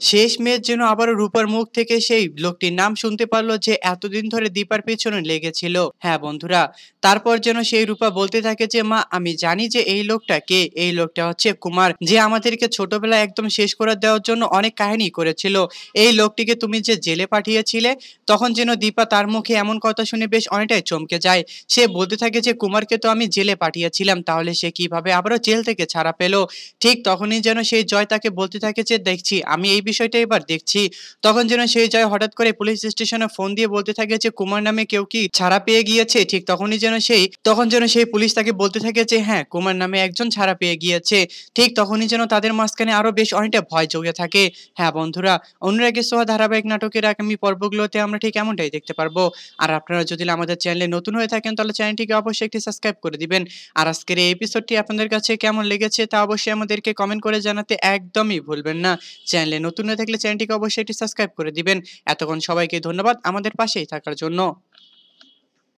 শেষমেশ যেন আবারও রূপার মুখ থেকে সেই লোকটির নাম শুনতে পারলো যে এতদিন ধরে দীপার পেছনে লেগেছিল। হ্যাঁ বন্ধুরা, তারপর যেন সেই রূপা বলতে থাকে যে মা আমি জানি যে এই লোকটা কে, এই লোকটা হচ্ছে কুমার, যে আমাদেরকে ছোটবেলায় একদম শেষ করে দেওয়ার জন্য অনেক কাহিনী করেছিল। এই লোকটিকে তুমি যে জেলে পাঠিয়েছিলে। তখন যেন দীপা তার মুখে এমন কথা শুনে বেশ অনেকটাই চমকে যায়। সে বলতে থাকে যে কুমারকে তো আমি জেলে পাঠিয়েছিলাম, তাহলে সে কিভাবে আবারও জেল থেকে ছাড়া পেলো। ঠিক তখনই যেন সেই জয় তাকে বলতে থাকে যে দেখছি আমি এই বিষয়টা এবার দেখছি। তখন যেন সেই জয় হঠাৎ করে পুলিশ স্টেশনে ফোন দিয়ে বলতে থাকে যে কুমার নামে কেউ কি ছাড়া পেয়ে গিয়েছে। ঠিক তখন যেন সেই পুলিশ তাকে বলতে থাকে যে হ্যাঁ কুমার নামে একজন ছাড়া পেয়ে গিয়েছে। ঠিক তখনই যেন তাদের মাঝখানে আরো বেশ অনেকটা ভয় জমে থাকে। হ্যাঁ বন্ধুরা, অনুরাগের ছোঁয়া ধারাবাহিক নাটকের আগামী পর্বগুলোতে আমরা ঠিক এমনটাই দেখতে পারবো। আর আপনারা যদি আমাদের চ্যানেলে নতুন হয়ে থাকেন তাহলে চ্যানেলটিকে অবশ্যই একটি সাবস্ক্রাইব করে দিবেন। আর আজকের এই এপিসোডটি আপনাদের কাছে কেমন লেগেছে তা অবশ্যই আমাদেরকে কমেন্ট করে জানাতে একদমই ভুলবেন না। চ্যানেলে নতুন হয়ে থাকলে চ্যানেলটিকে অবশ্যই একটি সাবস্ক্রাইব করে দিবেন। এতক্ষণ সবাইকে ধন্যবাদ আমাদের পাশেই থাকার জন্য।